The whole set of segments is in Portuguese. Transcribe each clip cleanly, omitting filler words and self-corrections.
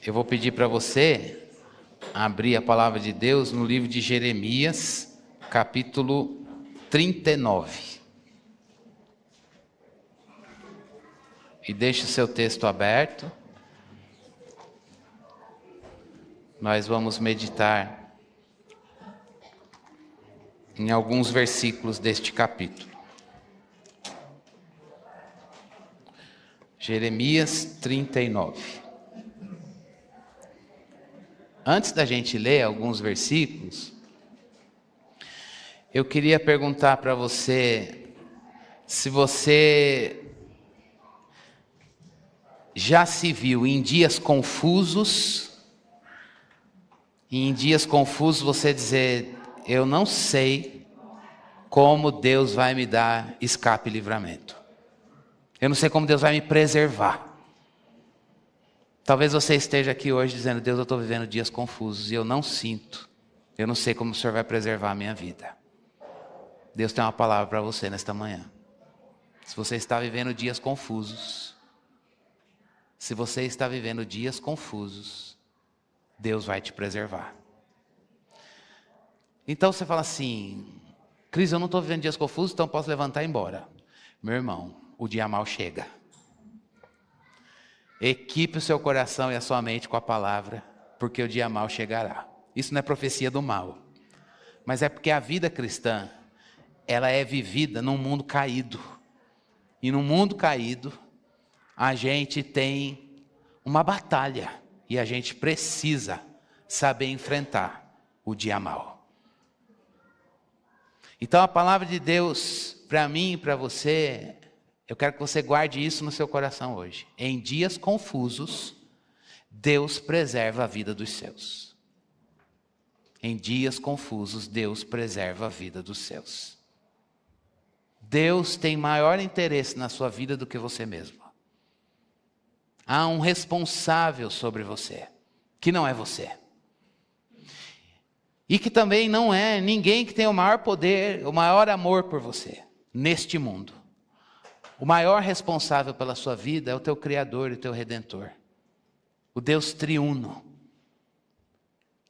Eu vou pedir para você abrir a palavra de Deus no livro de Jeremias, capítulo 39. E deixe o seu texto aberto. Nós vamos meditar em alguns versículos deste capítulo. Jeremias 39. Antes da gente ler alguns versículos, eu queria perguntar para você se você já se viu em dias confusos, e em dias confusos você dizer, eu não sei como Deus vai me dar escape e livramento. Eu não sei como Deus vai me preservar. Talvez você esteja aqui hoje dizendo, Deus, eu estou vivendo dias confusos e eu não sinto. Eu não sei como o Senhor vai preservar a minha vida. Deus tem uma palavra para você nesta manhã. Se você está vivendo dias confusos, Deus vai te preservar. Então você fala assim, Cris, eu não estou vivendo dias confusos, então posso levantar e ir embora. Meu irmão, o dia mal chega. Equipe o seu coração e a sua mente com a palavra, porque o dia mal chegará. Isso não é profecia do mal, mas é porque a vida cristã, ela é vivida num mundo caído. E no mundo caído, a gente tem uma batalha e a gente precisa saber enfrentar o dia mal. Então a palavra de Deus para mim e para você, eu quero que você guarde isso no seu coração hoje. Em dias confusos, Deus preserva a vida dos seus. Em dias confusos, Deus preserva a vida dos seus. Deus tem maior interesse na sua vida do que você mesmo. Há um responsável sobre você, que não é você. E que também não é ninguém que tem o maior poder, o maior amor por você, neste mundo. O maior responsável pela sua vida é o teu Criador e o teu Redentor. O Deus triuno.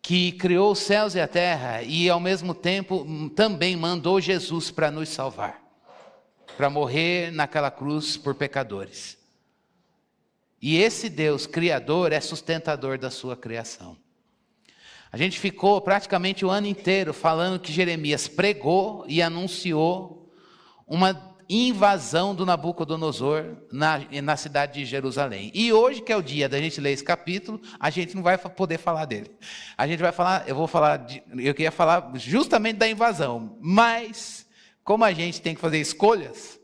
Que criou os céus e a terra e ao mesmo tempo também mandou Jesus para nos salvar. Para morrer naquela cruz por pecadores. E esse Deus Criador é sustentador da sua criação. A gente ficou praticamente o ano inteiro falando que Jeremias pregou e anunciou uma invasão do Nabucodonosor na cidade de Jerusalém. E hoje, que é o dia da gente ler esse capítulo, a gente não vai poder falar dele. A gente vai falar, eu queria falar justamente da invasão, mas como a gente tem que fazer escolhas,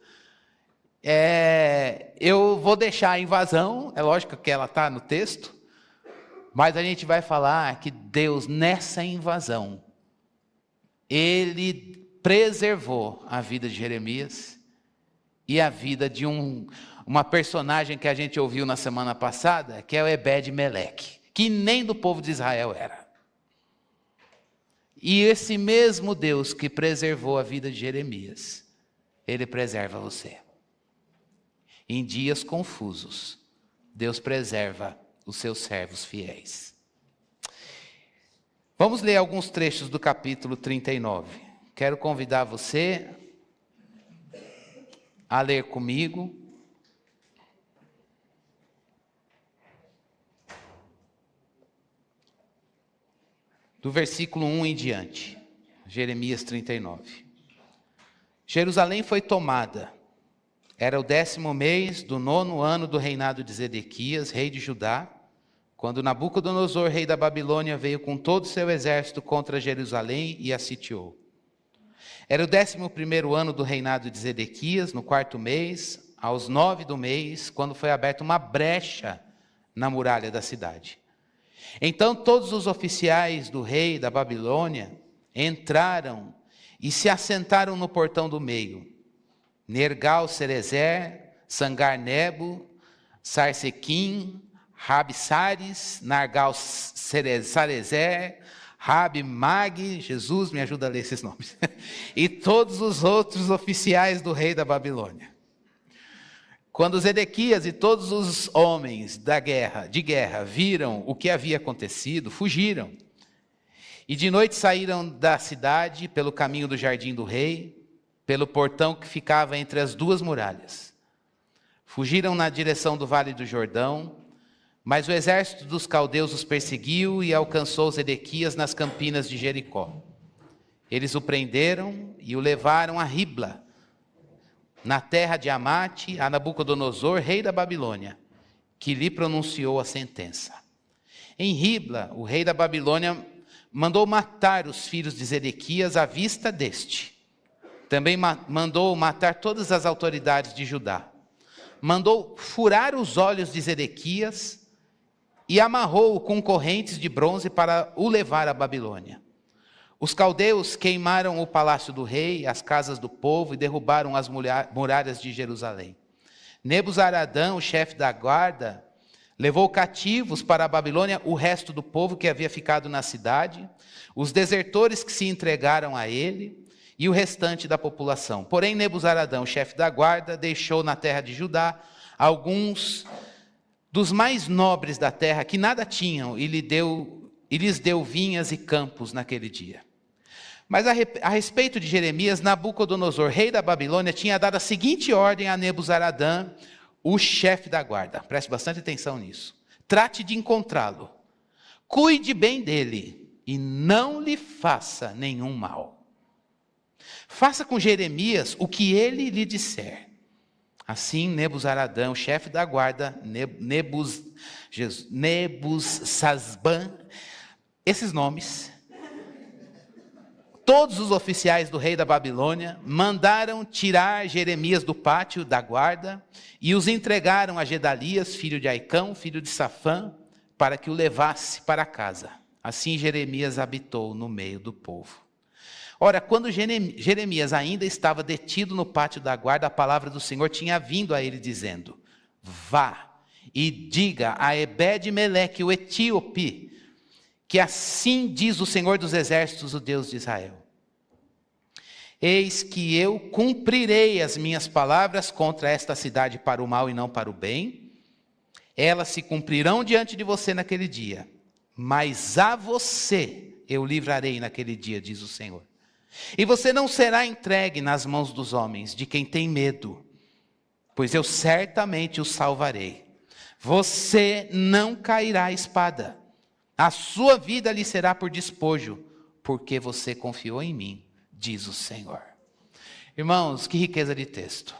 eu vou deixar a invasão, é lógico que ela está no texto, mas a gente vai falar que Deus, nessa invasão, Ele preservou a vida de Jeremias e a vida de uma personagem que a gente ouviu na semana passada, que é o Ebed-Meleque, que nem do povo de Israel era. E esse mesmo Deus que preservou a vida de Jeremias, Ele preserva você. Em dias confusos, Deus preserva os seus servos fiéis. Vamos ler alguns trechos do capítulo 39. Quero convidar você a ler comigo. Do versículo 1 em diante. Jeremias 39. Jerusalém foi tomada. Era o 10º mês do 9º ano do reinado de Zedequias, rei de Judá, quando Nabucodonosor, rei da Babilônia, veio com todo o seu exército contra Jerusalém e a sitiou. Era o 11º ano do reinado de Zedequias, no 4º mês, aos 9 do mês, quando foi aberta uma brecha na muralha da cidade. Então todos os oficiais do rei da Babilônia entraram e se assentaram no portão do meio. Nergal-Sarezer, Sangar-Nebo, Sarsequim, Rabsares, Nargal-Sarezer, Rabi-Mag, Jesus me ajuda a ler esses nomes, e todos os outros oficiais do rei da Babilônia. Quando Zedequias e todos os homens de guerra viram o que havia acontecido, fugiram. E de noite saíram da cidade pelo caminho do jardim do rei, pelo portão que ficava entre as duas muralhas. Fugiram na direção do vale do Jordão, mas o exército dos caldeus os perseguiu e alcançou Zedequias nas campinas de Jericó. Eles o prenderam e o levaram a Ribla, na terra de Amate, a Nabucodonosor, rei da Babilônia, que lhe pronunciou a sentença. Em Ribla, o rei da Babilônia mandou matar os filhos de Zedequias à vista deste. Também mandou matar todas as autoridades de Judá. Mandou furar os olhos de Zedequias e amarrou-o com correntes de bronze para o levar à Babilônia. Os caldeus queimaram o palácio do rei, as casas do povo e derrubaram as muralhas de Jerusalém. Nebuzaradã, o chefe da guarda, levou cativos para a Babilônia o resto do povo que havia ficado na cidade, os desertores que se entregaram a ele e o restante da população. Porém, Nebuzaradã, o chefe da guarda, deixou na terra de Judá alguns dos mais nobres da terra que nada tinham e lhes deu vinhas e campos naquele dia. Mas a respeito de Jeremias, Nabucodonosor, rei da Babilônia, tinha dado a seguinte ordem a Nebuzaradã, o chefe da guarda. Preste bastante atenção nisso. Trate de encontrá-lo. Cuide bem dele e não lhe faça nenhum mal. Faça com Jeremias o que ele lhe disser. Assim, Nebuzaradã, o chefe da guarda, Nebuzazban, esses nomes, todos os oficiais do rei da Babilônia, mandaram tirar Jeremias do pátio da guarda e os entregaram a Gedalias, filho de Aicão, filho de Safã, para que o levasse para casa. Assim Jeremias habitou no meio do povo. Ora, quando Jeremias ainda estava detido no pátio da guarda, a palavra do Senhor tinha vindo a ele dizendo: vá e diga a Ebed-Meleque, o etíope, que assim diz o Senhor dos exércitos, o Deus de Israel: eis que eu cumprirei as minhas palavras contra esta cidade para o mal e não para o bem. Elas se cumprirão diante de você naquele dia, mas a você eu livrarei naquele dia, diz o Senhor. E você não será entregue nas mãos dos homens, de quem tem medo, pois eu certamente o salvarei. Você não cairá à espada, a sua vida lhe será por despojo, porque você confiou em mim, diz o Senhor. Irmãos, que riqueza de texto.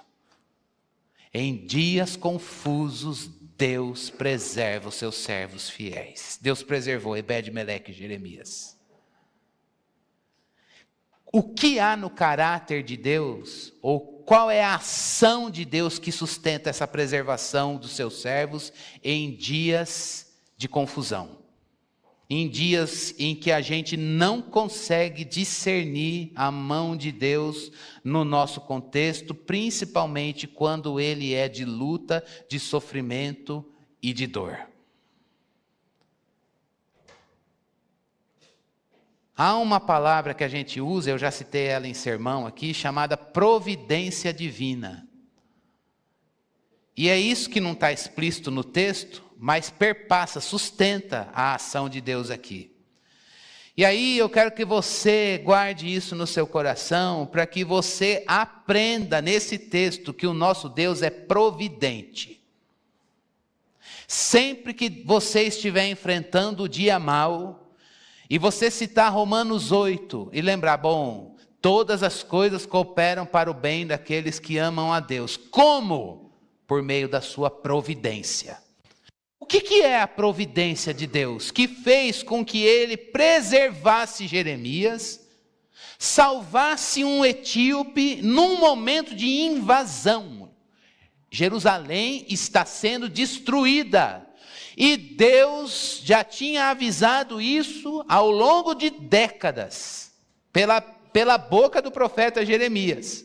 Em dias confusos, Deus preserva os seus servos fiéis. Deus preservou Ebed-Meleque e Jeremias. O que há no caráter de Deus, ou qual é a ação de Deus que sustenta essa preservação dos seus servos em dias de confusão? Em dias em que a gente não consegue discernir a mão de Deus no nosso contexto, principalmente quando ele é de luta, de sofrimento e de dor. Há uma palavra que a gente usa, eu já citei ela em sermão aqui, chamada providência divina. E é isso que não está explícito no texto, mas perpassa, sustenta a ação de Deus aqui. E aí eu quero que você guarde isso no seu coração, para que você aprenda nesse texto que o nosso Deus é providente. Sempre que você estiver enfrentando o dia mau, e você citar Romanos 8 e lembrar, bom, todas as coisas cooperam para o bem daqueles que amam a Deus. Como? Por meio da sua providência. O que é a providência de Deus? Que fez com que ele preservasse Jeremias, salvasse um etíope num momento de invasão. Jerusalém está sendo destruída. E Deus já tinha avisado isso ao longo de décadas, pela boca do profeta Jeremias.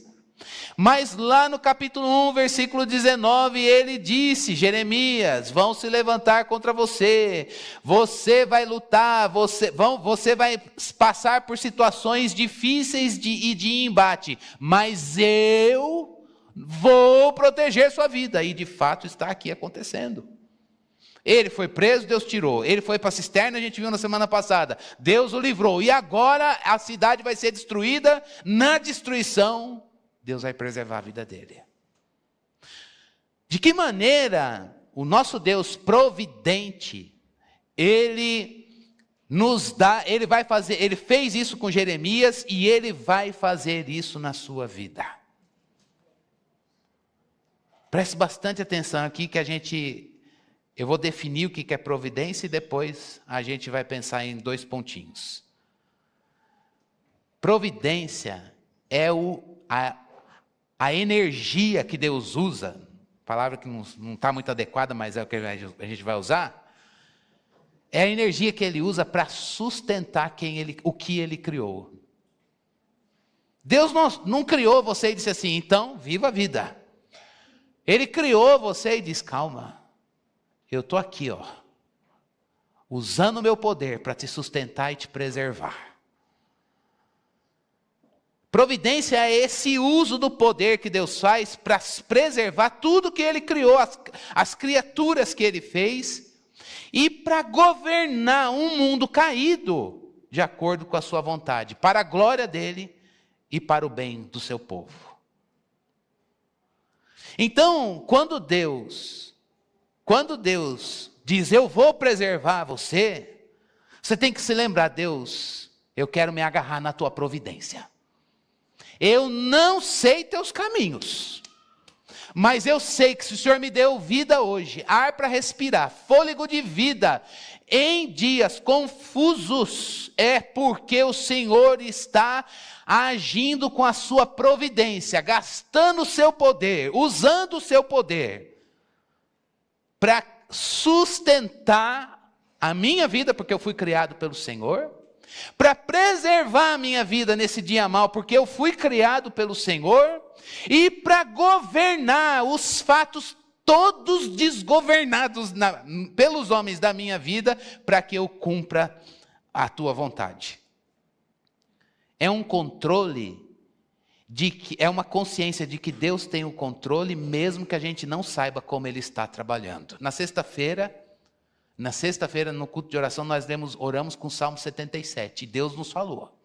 Mas lá no capítulo 1, versículo 19, ele disse: Jeremias, vão se levantar contra você, você vai lutar, você vai passar por situações difíceis e de embate, mas eu vou proteger sua vida. E de fato está aqui acontecendo. Ele foi preso, Deus tirou. Ele foi para a cisterna, a gente viu na semana passada. Deus o livrou. E agora a cidade vai ser destruída. Na destruição, Deus vai preservar a vida dele. De que maneira o nosso Deus providente, Ele nos dá, Ele vai fazer, Ele fez isso com Jeremias e Ele vai fazer isso na sua vida. Preste bastante atenção aqui que eu vou definir o que é providência e depois a gente vai pensar em 2 pontinhos. Providência é a energia que Deus usa, palavra que não está muito adequada, mas é o que a gente vai usar. É a energia que Ele usa para sustentar o que Ele criou. Deus não criou você e disse assim, então viva a vida. Ele criou você e disse, calma. Eu estou aqui, usando o meu poder para te sustentar e te preservar. Providência é esse uso do poder que Deus faz para preservar tudo que Ele criou, as criaturas que Ele fez, e para governar um mundo caído, de acordo com a sua vontade, para a glória dEle e para o bem do seu povo. Então, quando Deus diz, eu vou preservar você, você tem que se lembrar, Deus, eu quero me agarrar na tua providência. Eu não sei teus caminhos, mas eu sei que se o Senhor me deu vida hoje, ar para respirar, fôlego de vida, em dias confusos, é porque o Senhor está agindo com a sua providência, gastando o seu poder, usando o seu poder, para sustentar a minha vida, porque eu fui criado pelo Senhor, para preservar a minha vida nesse dia mau, porque eu fui criado pelo Senhor, e para governar os fatos todos desgovernados pelos homens da minha vida, para que eu cumpra a tua vontade. É um controle, é uma consciência de que Deus tem o controle, mesmo que a gente não saiba como Ele está trabalhando. Na sexta-feira, no culto de oração, nós oramos com o Salmo 77, e Deus nos falou.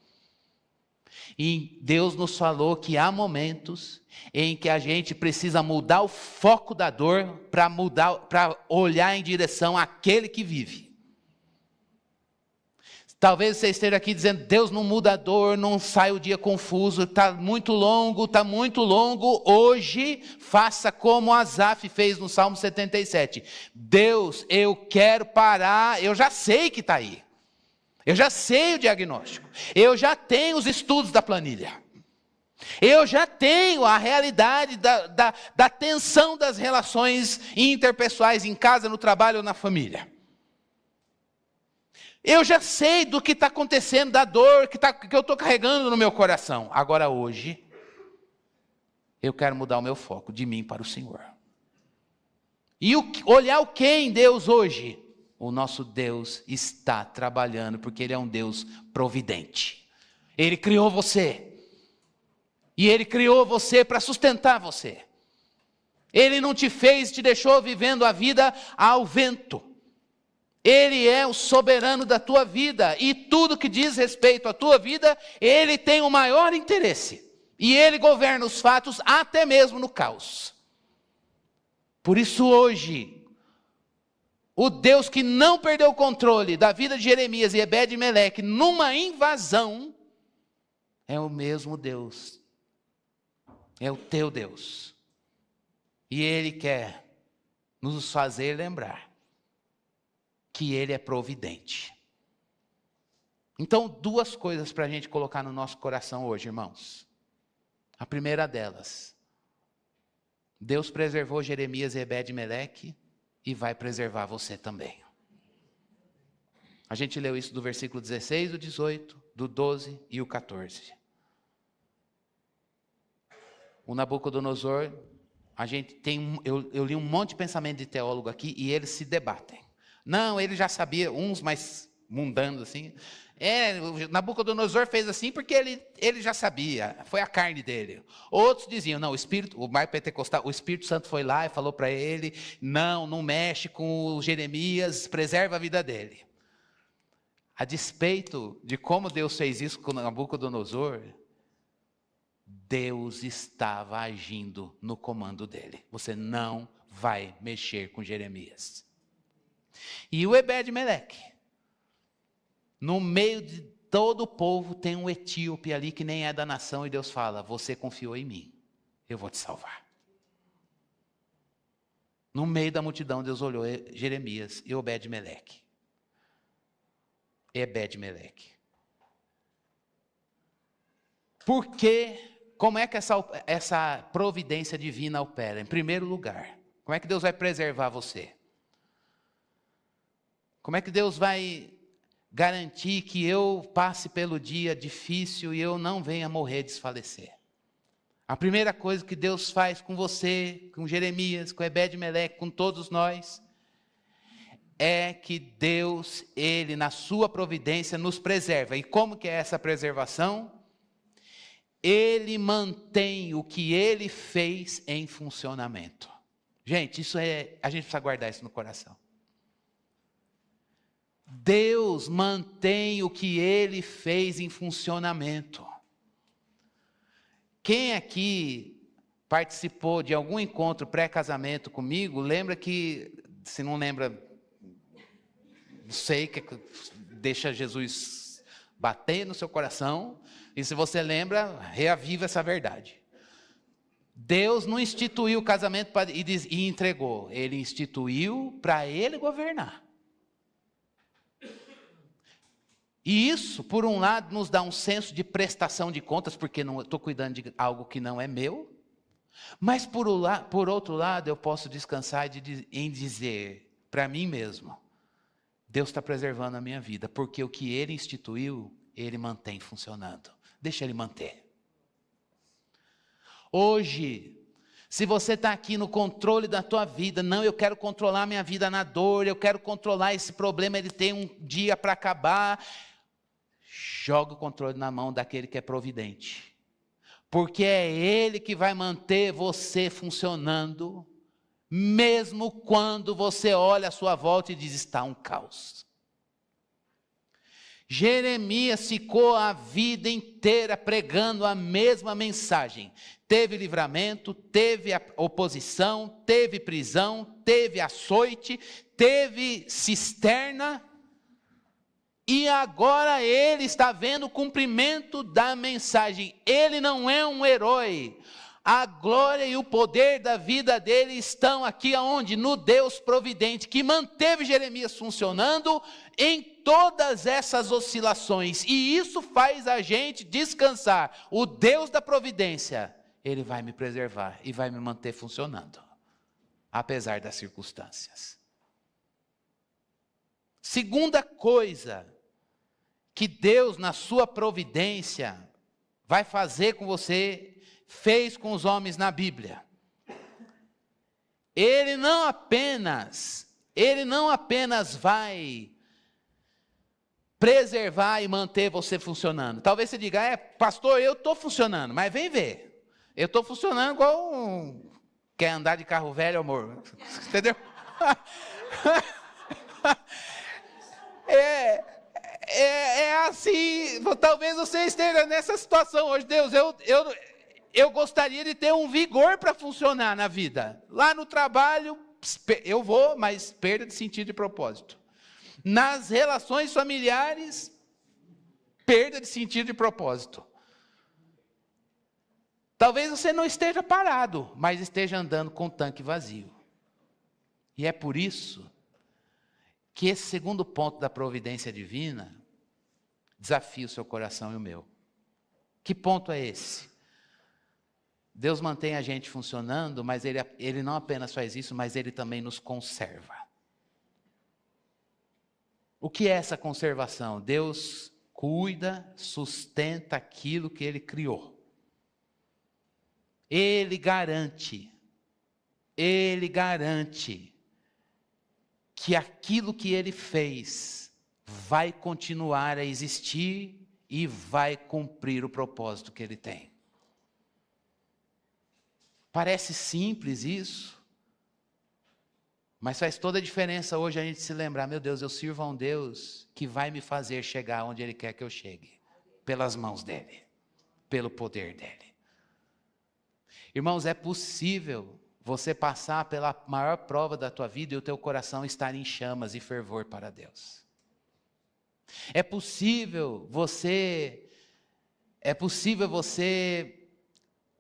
E Deus nos falou que há momentos em que a gente precisa mudar o foco da dor para olhar em direção àquele que vive. Talvez você esteja aqui dizendo, Deus não muda a dor, não sai o dia confuso, está muito longo. Hoje, faça como Asaf fez no Salmo 77. Deus, eu quero parar, eu já sei que está aí. Eu já sei o diagnóstico. Eu já tenho os estudos da planilha. Eu já tenho a realidade da tensão das relações interpessoais em casa, no trabalho ou na família. Eu já sei do que está acontecendo, da dor que eu estou carregando no meu coração. Agora hoje, eu quero mudar o meu foco de mim para o Senhor. E olhar o que em Deus hoje? O nosso Deus está trabalhando, porque Ele é um Deus providente. Ele criou você. E Ele criou você para sustentar você. Ele não te deixou vivendo a vida ao vento. Ele é o soberano da tua vida, e tudo que diz respeito à tua vida, Ele tem o maior interesse. E Ele governa os fatos até mesmo no caos. Por isso hoje, o Deus que não perdeu o controle da vida de Jeremias e Ebed-Meleque numa invasão, é o mesmo Deus. É o teu Deus. E Ele quer nos fazer lembrar que Ele é providente. Então, 2 coisas para a gente colocar no nosso coração hoje, irmãos. A primeira delas, Deus preservou Jeremias e Ebed-Meleque e vai preservar você também. A gente leu isso do versículo 16, do 18, do 12 e o 14. O Nabucodonosor, eu li um monte de pensamento de teólogo aqui e eles se debatem. Não, ele já sabia, uns mais mundanos assim, Nabucodonosor fez assim porque ele já sabia, foi a carne dele. Outros diziam, não, o mais pentecostal, o Espírito Santo foi lá e falou para ele, não mexe com o Jeremias, preserva a vida dele. A despeito de como Deus fez isso com Nabucodonosor, Deus estava agindo no comando dele. Você não vai mexer com Jeremias. E o Ebed-Meleque, no meio de todo o povo, tem um etíope ali que nem é da nação, e Deus fala, você confiou em mim, eu vou te salvar. No meio da multidão, Deus olhou Jeremias e Ebed-Meleque. Por quê? Como é que essa providência divina opera? Em primeiro lugar, como é que Deus vai preservar você? Como é que Deus vai garantir que eu passe pelo dia difícil e eu não venha morrer, desfalecer? A primeira coisa que Deus faz com você, com Jeremias, com Ebed-Meleque, com todos nós, é que Deus, Ele, na sua providência, nos preserva. E como que é essa preservação? Ele mantém o que Ele fez em funcionamento. Gente, a gente precisa guardar isso no coração. Deus mantém o que Ele fez em funcionamento. Quem aqui participou de algum encontro pré-casamento comigo, lembra que, se não lembra, não sei, que deixa Jesus bater no seu coração, e se você lembra, reaviva essa verdade. Deus não instituiu o casamento e entregou, Ele instituiu para Ele governar. E isso, por um lado, nos dá um senso de prestação de contas, porque não estou cuidando de algo que não é meu. Mas, por outro lado, eu posso descansar em dizer para mim mesmo, Deus está preservando a minha vida, porque o que Ele instituiu, Ele mantém funcionando. Deixa Ele manter. Hoje, se você está aqui no controle da tua vida, não, eu quero controlar minha vida na dor, eu quero controlar esse problema, ele tem um dia para acabar. Joga o controle na mão daquele que é providente. Porque é Ele que vai manter você funcionando, mesmo quando você olha à sua volta e diz, está um caos. Jeremias ficou a vida inteira pregando a mesma mensagem. Teve livramento, teve oposição, teve prisão, teve açoite, teve cisterna. E agora ele está vendo o cumprimento da mensagem. Ele não é um herói. A glória e o poder da vida dele estão aqui aonde? No Deus providente, que manteve Jeremias funcionando em todas essas oscilações. E isso faz a gente descansar. O Deus da providência, Ele vai me preservar e vai me manter funcionando, apesar das circunstâncias. Segunda coisa que Deus, na sua providência, vai fazer com você, fez com os homens na Bíblia. Ele não apenas vai preservar e manter você funcionando. Talvez você diga, pastor, eu estou funcionando, mas vem ver. Eu estou funcionando igual quer andar de carro velho, amor. Entendeu? É assim, talvez você esteja nessa situação hoje. Deus, eu gostaria de ter um vigor para funcionar na vida. Lá no trabalho, eu vou, mas perda de sentido e propósito. Nas relações familiares, perda de sentido e propósito. Talvez você não esteja parado, mas esteja andando com o tanque vazio. E é por isso que esse segundo ponto da providência divina desafia o seu coração e o meu. Que ponto é esse? Deus mantém a gente funcionando, mas Ele não apenas faz isso, mas Ele também nos conserva. O que é essa conservação? Deus cuida, sustenta aquilo que Ele criou. Ele garante que aquilo que Ele fez vai continuar a existir e vai cumprir o propósito que ele tem. Parece simples isso, mas faz toda a diferença hoje a gente se lembrar, meu Deus, eu sirvo a um Deus que vai me fazer chegar onde Ele quer que eu chegue, pelas mãos dEle, pelo poder dEle. Irmãos, é possível você passar pela maior prova da tua vida e o teu coração estar em chamas e fervor para Deus. É possível você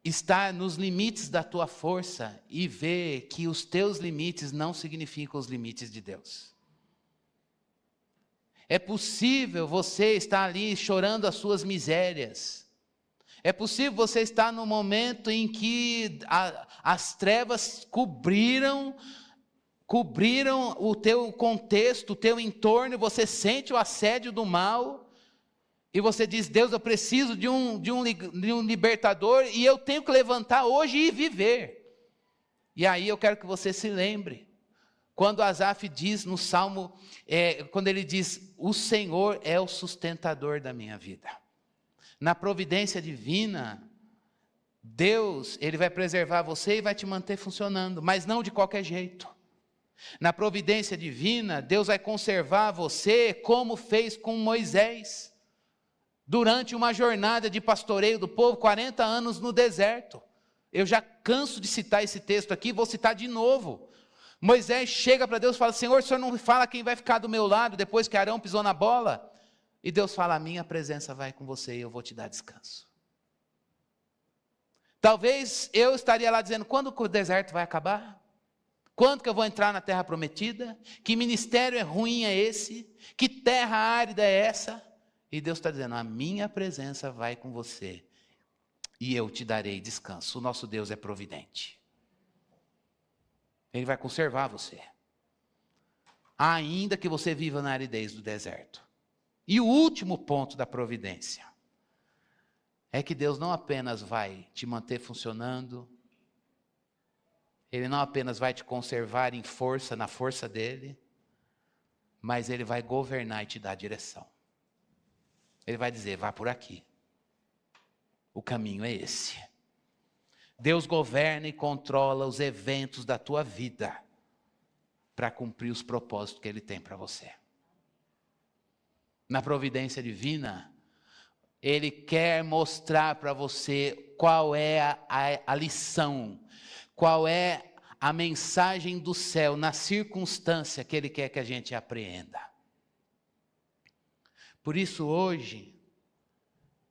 estar nos limites da tua força e ver que os teus limites não significam os limites de Deus. É possível você estar ali chorando as suas misérias. É possível você estar no momento em que as trevas cobriram o teu contexto, o teu entorno, e você sente o assédio do mal. E você diz, Deus, eu preciso de um libertador, e eu tenho que levantar hoje e viver. E aí eu quero que você se lembre, quando Asaf diz no Salmo, quando ele diz, o Senhor é o sustentador da minha vida. Na providência divina, Deus, Ele vai preservar você e vai te manter funcionando, mas não de qualquer jeito. Na providência divina, Deus vai conservar você como fez com Moisés. Durante uma jornada de pastoreio do povo, 40 anos no deserto. Eu já canso de citar esse texto aqui, vou citar de novo. Moisés chega para Deus e fala, Senhor, o Senhor não me fala quem vai ficar do meu lado depois que Arão pisou na bola? E Deus fala, a minha presença vai com você e eu vou te dar descanso. Talvez eu estaria lá dizendo, quando o deserto vai acabar? Quando que eu vou entrar na terra prometida? Que ministério é ruim é esse? Que terra árida é essa? E Deus está dizendo, a minha presença vai com você e eu te darei descanso. O nosso Deus é providente. Ele vai conservar você. Ainda que você viva na aridez do deserto. E o último ponto da providência é que Deus não apenas vai te manter funcionando, Ele não apenas vai te conservar em força, na força dEle, mas Ele vai governar e te dar direção. Ele vai dizer, vá por aqui. O caminho é esse. Deus governa e controla os eventos da tua vida para cumprir os propósitos que Ele tem para você. Na providência divina, Ele quer mostrar para você qual é a lição, qual é a mensagem do céu na circunstância que Ele quer que a gente apreenda. Por isso hoje,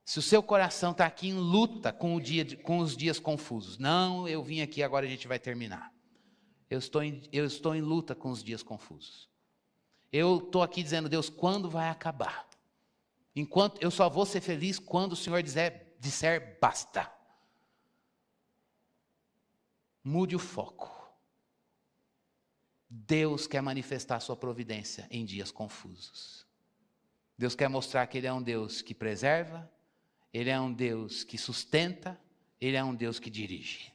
se o seu coração está aqui em luta com os dias confusos, não, eu vim aqui, agora a gente vai terminar. Eu estou em luta com os dias confusos. Eu estou aqui dizendo, Deus, quando vai acabar? Enquanto eu só vou ser feliz quando o Senhor disser basta. Mude o foco. Deus quer manifestar sua providência em dias confusos. Deus quer mostrar que Ele é um Deus que preserva, Ele é um Deus que sustenta, Ele é um Deus que dirige.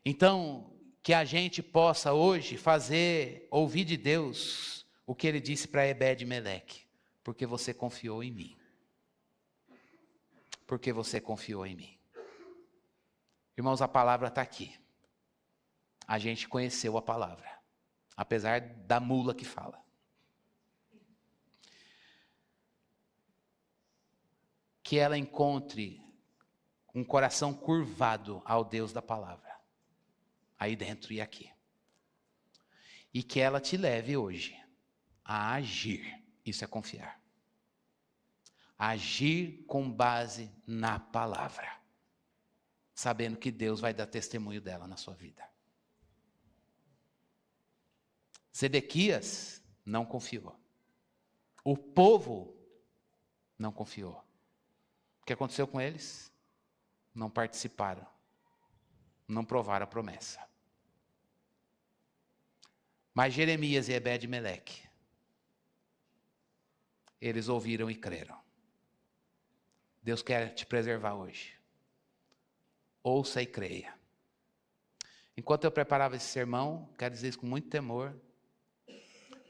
Então, que a gente possa hoje ouvir de Deus o que Ele disse para Ebed-Meleque, porque você confiou em mim. Porque você confiou em mim. Irmãos, a palavra está aqui. A gente conheceu a palavra, apesar da mula que fala. Que ela encontre um coração curvado ao Deus da palavra, aí dentro e aqui. E que ela te leve hoje a agir, isso é confiar. Agir com base na palavra, sabendo que Deus vai dar testemunho dela na sua vida. Zedequias não confiou. O povo não confiou. O que aconteceu com eles? Não participaram. Não provaram a promessa. Mas Jeremias e Ebed-Meleque, eles ouviram e creram. Deus quer te preservar hoje. Ouça e creia. Enquanto eu preparava esse sermão, quero dizer isso com muito temor,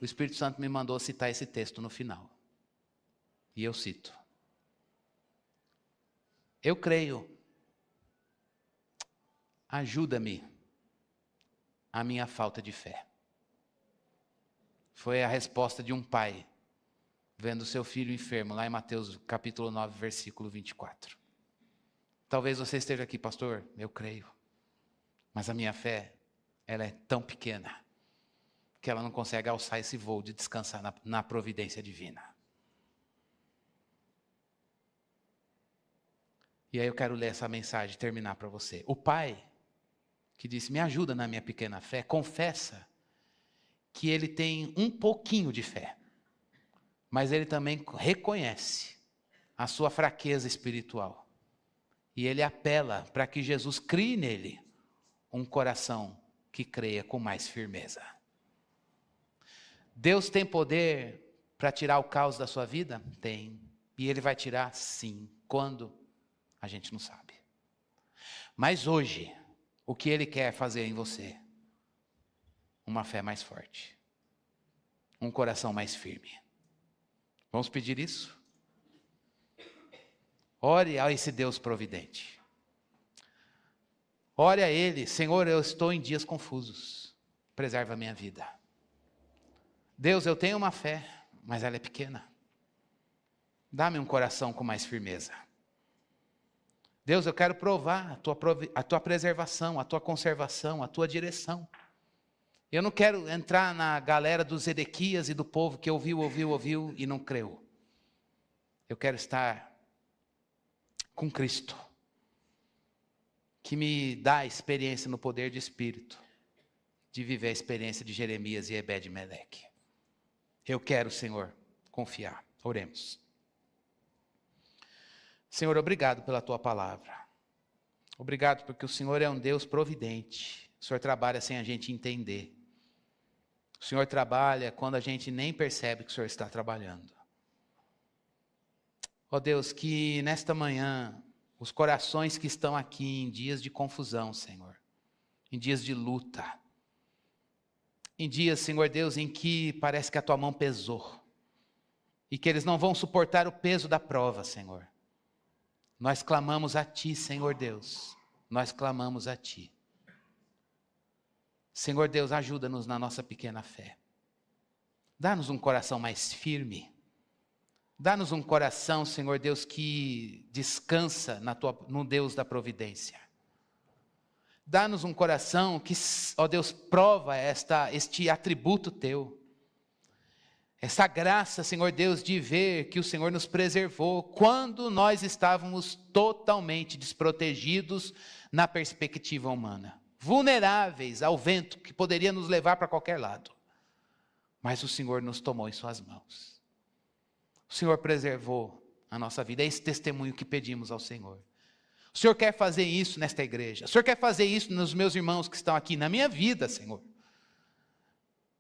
o Espírito Santo me mandou citar esse texto no final. E eu cito: eu creio, ajuda-me a minha falta de fé. Foi a resposta de um pai vendo seu filho enfermo, lá em Mateus capítulo 9, versículo 24. Talvez você esteja aqui, pastor, eu creio, mas a minha fé, ela é tão pequena, que ela não consegue alçar esse voo de descansar na providência divina. E aí eu quero ler essa mensagem e terminar para você. O pai, que disse, me ajuda na minha pequena fé, confessa que ele tem um pouquinho de fé, mas ele também reconhece a sua fraqueza espiritual. E ele apela para que Jesus crie nele um coração que creia com mais firmeza. Deus tem poder para tirar o caos da sua vida? Tem. E Ele vai tirar, sim. Quando? A gente não sabe. Mas hoje, o que Ele quer fazer em você? Uma fé mais forte. Um coração mais firme. Vamos pedir isso? Ore a esse Deus providente. Ore a Ele, Senhor, eu estou em dias confusos. Preserva a minha vida. Deus, eu tenho uma fé, mas ela é pequena. Dá-me um coração com mais firmeza. Deus, eu quero provar a tua preservação, a tua conservação, a tua direção. Eu não quero entrar na galera dos Edequias e do povo que ouviu e não creu. Eu quero estar com Cristo, que me dá experiência no poder de Espírito, de viver a experiência de Jeremias e Ebed-Meleque. Eu quero, Senhor, confiar. Oremos. Senhor, obrigado pela Tua palavra. Obrigado porque o Senhor é um Deus providente. O Senhor trabalha sem a gente entender. O Senhor trabalha quando a gente nem percebe que o Senhor está trabalhando. Ó Deus, que nesta manhã, os corações que estão aqui em dias de confusão, Senhor, em dias de luta, em dias, Senhor Deus, em que parece que a Tua mão pesou, e que eles não vão suportar o peso da prova, Senhor. Nós clamamos a Ti, Senhor Deus, nós clamamos a Ti. Senhor Deus, ajuda-nos na nossa pequena fé. Dá-nos um coração mais firme. Dá-nos um coração, Senhor Deus, que descansa no Deus da providência. Dá-nos um coração que, ó Deus, prova este atributo Teu. Essa graça, Senhor Deus, de ver que o Senhor nos preservou quando nós estávamos totalmente desprotegidos na perspectiva humana. Vulneráveis ao vento que poderia nos levar para qualquer lado. Mas o Senhor nos tomou em Suas mãos. O Senhor preservou a nossa vida. É esse testemunho que pedimos ao Senhor. O Senhor quer fazer isso nesta igreja. O Senhor quer fazer isso nos meus irmãos que estão aqui, na minha vida, Senhor.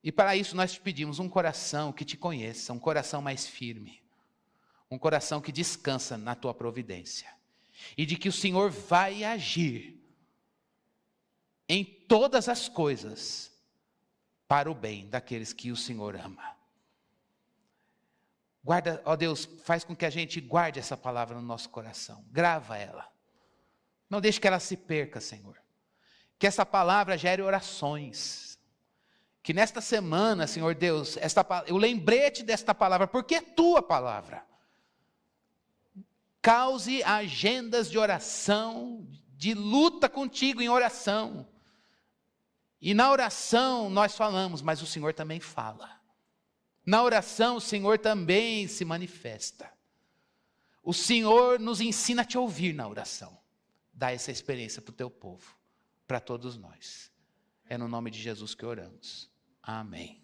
E para isso nós te pedimos um coração que te conheça, um coração mais firme. Um coração que descansa na tua providência. E de que o Senhor vai agir em todas as coisas para o bem daqueles que o Senhor ama. Guarda, ó Deus, faz com que a gente guarde essa palavra no nosso coração. Grava ela. Não deixe que ela se perca, Senhor. Que essa palavra gere orações. Que nesta semana, Senhor Deus, o lembrete desta palavra, porque é Tua palavra, cause agendas de oração, de luta contigo em oração. E na oração nós falamos, mas o Senhor também fala. Na oração o Senhor também se manifesta. O Senhor nos ensina a te ouvir na oração. Dá essa experiência para o Teu povo, para todos nós. É no nome de Jesus que oramos. Amém.